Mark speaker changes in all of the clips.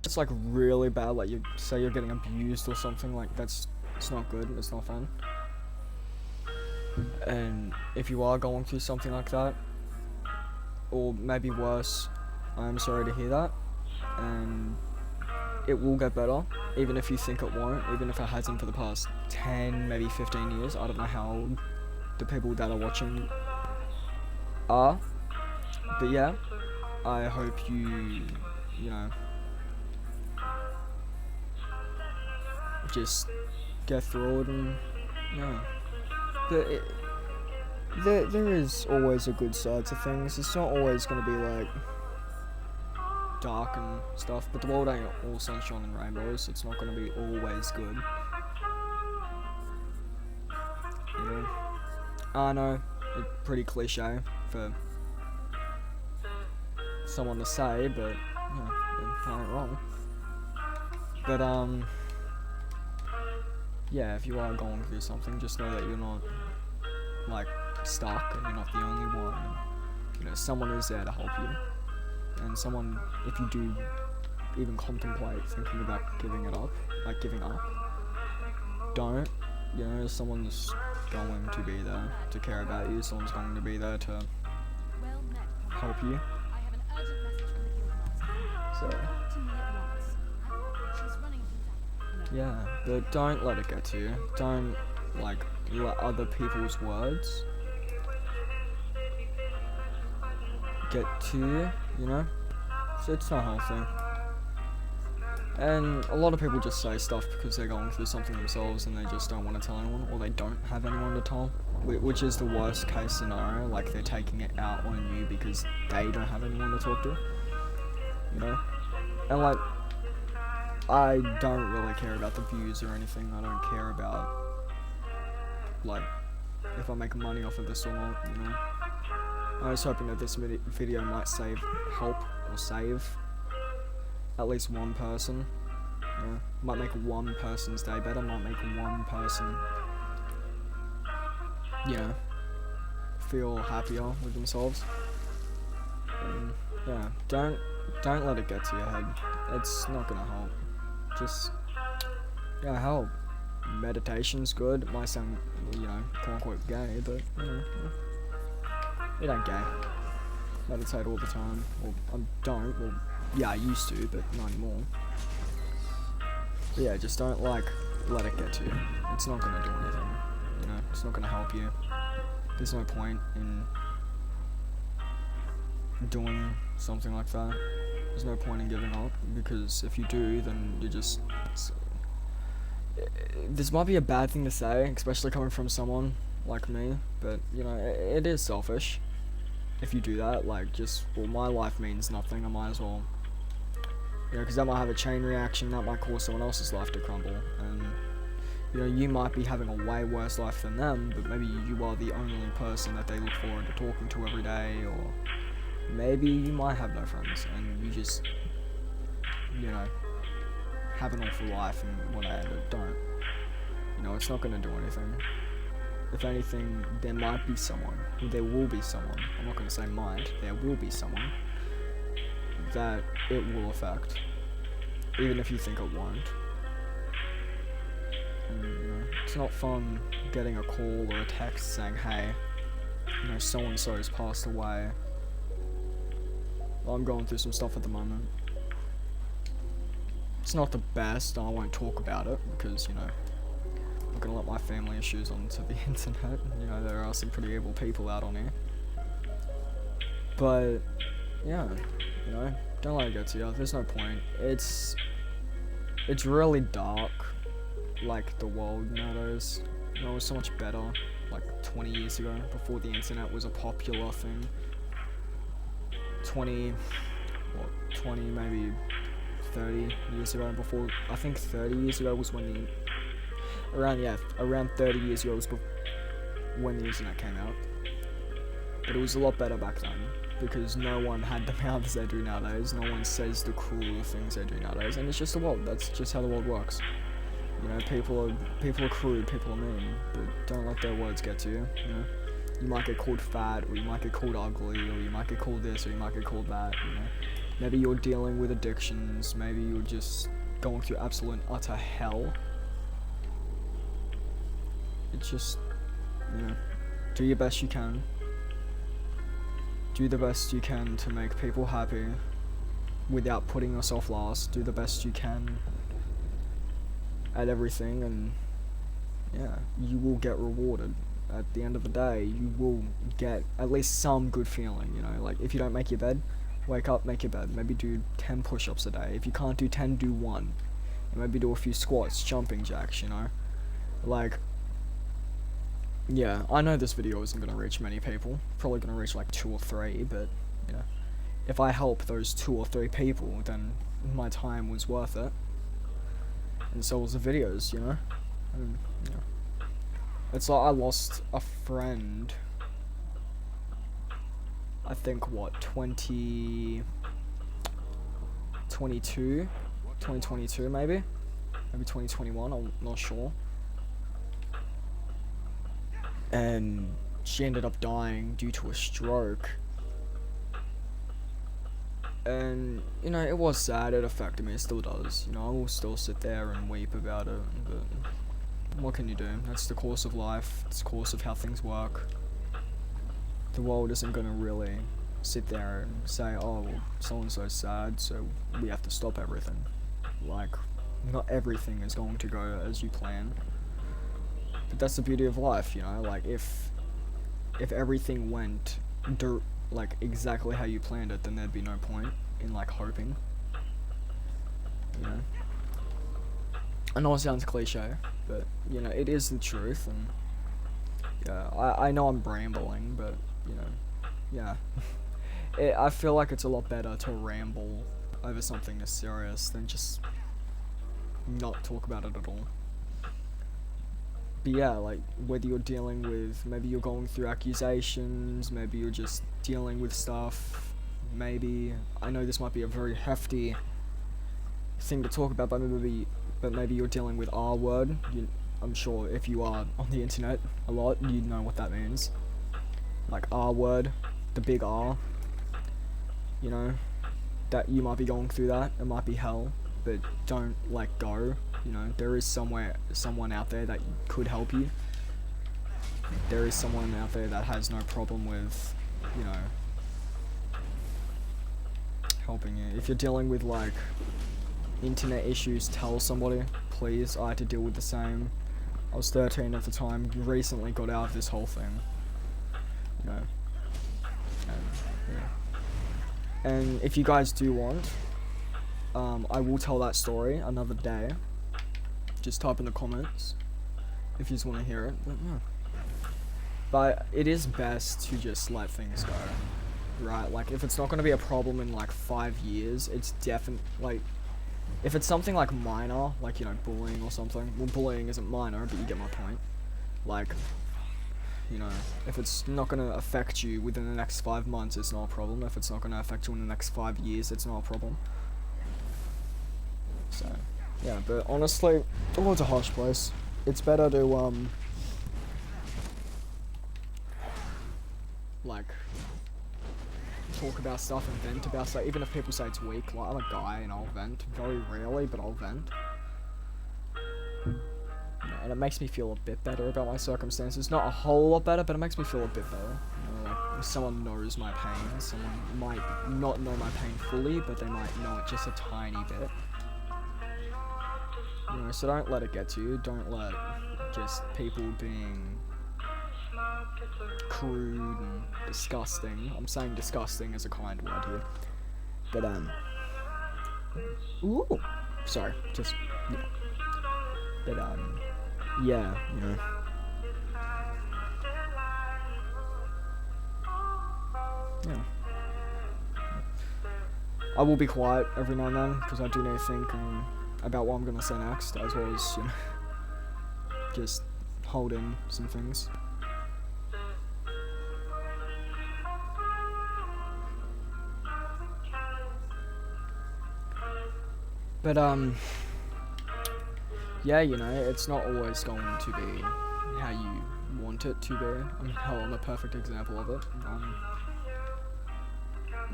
Speaker 1: it's like really bad, like you say you're getting abused or something, like it's not good, it's not fun. And if you are going through something like that, or maybe worse, I'm sorry to hear that, and it will get better, even if you think it won't, even if it hasn't for the past 10, maybe 15 years. I don't know how old the people that are watching are, but yeah, I hope you know, just get through it, and yeah. But there is always a good side to things. It's not always going to be like dark and stuff, but the world ain't all sunshine and rainbows. It's not going to be always good. You know? I know, it's pretty cliche for someone to say, but I ain't wrong. But yeah, if you are going through something, just know that you're not like stuck, and you're not the only one. And, someone is there to help you, and someone, if you do even contemplate thinking about giving up, don't. Someone's going to be there to care about you. Someone's going to be there to help you. So yeah, but don't let it get to you. Don't let other people's words get to you, So it's not healthy. And a lot of people just say stuff because they're going through something themselves and they just don't want to tell anyone, or they don't have anyone to tell, which is the worst case scenario. Like, they're taking it out on you because they don't have anyone to talk to, And like, I don't really care about the views or anything. I don't care about like if I make money off of this or not, I was hoping that this video might help at least one person. Might make one person's day better, might make one person, feel happier with themselves. And yeah, don't let it get to your head. It's not gonna help. Just help. Meditation's good. It might sound, quote unquote gay, but it ain't gay. Meditate all the time. Well, I don't. Well, yeah, I used to, but not anymore. But yeah, just don't let it get to you. It's not gonna do anything. It's not gonna help you. There's no point in doing something like that. There's no point in giving up, because if you do, then you're just... This might be a bad thing to say, especially coming from someone like me, but, it is selfish if you do that. My life means nothing, I might as well... because that might have a chain reaction, that might cause someone else's life to crumble, and, you might be having a way worse life than them, but maybe you are the only person that they look forward to talking to every day, or... Maybe you might have no friends, and you just, have an awful life and whatever, but don't. It's not going to do anything. If anything, there might be someone, there will be someone, I'm not going to say might, there will be someone that it will affect, even if you think it won't. And, it's not fun getting a call or a text saying, hey, so-and-so has passed away. I'm going through some stuff at the moment. It's not the best, and I won't talk about it because, I'm not gonna let my family issues onto the internet. There are some pretty evil people out on here. But, yeah, don't let it get to you. There's no point. It's really dark, like the world nowadays. It was so much better, like 20 years ago, before the internet was a popular thing. 20, maybe 30 years ago, before, I think 30 years ago was when around 30 years ago was when the internet came out. But it was a lot better back then, because no one had the mouths they do nowadays, no one says the cruel things they do nowadays, and it's just the world, that's just how the world works. People are crude, people are mean, but don't let their words get to you, You might get called fat, or you might get called ugly, or you might get called this, or you might get called that, maybe you're dealing with addictions, maybe you're just going through absolute and utter hell. It's just, you know, do your best you can. Do the best you can to make people happy without putting yourself last. Do the best you can at everything, and yeah, you will get rewarded. At the end of the day, you will get at least some good feeling, you know, like if you don't make your bed, wake up, make your bed, maybe do 10 push-ups a day. If you can't do 10, do 1. And maybe do a few squats, jumping jacks, you know, like, yeah, I know this video isn't gonna reach many people, probably gonna reach like 2 or 3, but, you know, if I help those 2 or 3 people, then my time was worth it, and so was the videos, you know, and, you know. It's like I lost a friend, I think, what, 2022 maybe? Maybe 2021, I'm not sure. And she ended up dying due to a stroke. And, you know, it was sad, it affected me, it still does. You know, I will still sit there and weep about it, but what can you do? That's the course of life. It's the course of how things work. The world isn't gonna really sit there and say, oh, well, so-and-so's sad, so we have to stop everything. Like, not everything is going to go as you plan. But that's the beauty of life, you know? Like, if everything went like exactly how you planned it, then there'd be no point in like hoping. You know? I know it sounds cliche, but, you know, it is the truth, and, yeah, I know I'm rambling, but, you know, yeah. I feel like it's a lot better to ramble over something this serious than just not talk about it at all. But yeah, like, whether you're dealing with, maybe you're going through accusations, maybe you're just dealing with stuff, maybe, I know this might be a very hefty thing to talk about, but maybe you're dealing with R word. I'm sure if you are on the internet a lot, you know what that means. Like R word, the big R. You know, that you might be going through that. It might be hell, but don't let go. You know, there is someone out there that could help you. There is someone out there that has no problem with, you know, helping you. If you're dealing with like internet issues, tell somebody, please. I had to deal with the same. I was 13 at the time, recently got out of this whole thing, you know, and, yeah. And if you guys do want, I will tell that story another day. Just type in the comments if you just want to hear it, but yeah. But it is best to just let things go, right? Like, if it's not going to be a problem in like 5 years, it's definitely, like, if it's something like minor, like, you know, bullying or something, well, bullying isn't minor, but you get my point. Like, you know, if it's not going to affect you within the next 5 months, it's not a problem. If it's not going to affect you in the next 5 years, it's not a problem. So, yeah, but honestly, the world's a harsh place. It's better to, like, talk about stuff and vent about stuff, even if people say it's weak. Like, I'm a guy and I'll vent, very rarely, but I'll vent. Yeah, and it makes me feel a bit better about my circumstances. Not a whole lot better, but it makes me feel a bit better. You know, like, if someone knows my pain, someone might not know my pain fully, but they might know it just a tiny bit. You know, so don't let it get to you. Don't let just people being crude and disgusting. I'm saying disgusting as a kind word here. But, ooh, sorry, just, yeah. But, yeah, you know. Yeah. I will be quiet every now and then, because I do need to think, about what I'm gonna say next, as well as, you know, just hold in some things. But, yeah, you know, it's not always going to be how you want it to be. I mean, hell, I'm a perfect example of it.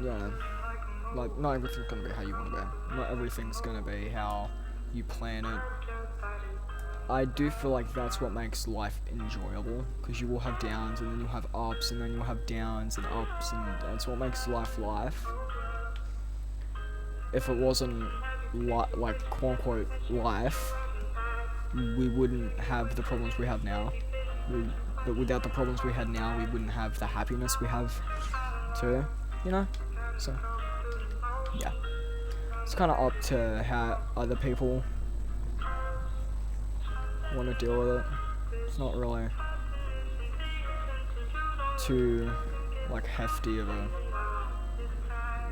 Speaker 1: Yeah. Like, not everything's gonna be how you want to be. Not everything's gonna be how you plan it. I do feel like that's what makes life enjoyable, because you will have downs and then you'll have ups and then you'll have downs and ups, and that's what makes life. If it wasn't like quote unquote life, we wouldn't have the problems we have now. But without the problems we had now, we wouldn't have the happiness we have too, you know? So, yeah. It's kind of up to how other people want to deal with it. It's not really too, like, hefty of a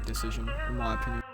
Speaker 1: decision, in my opinion.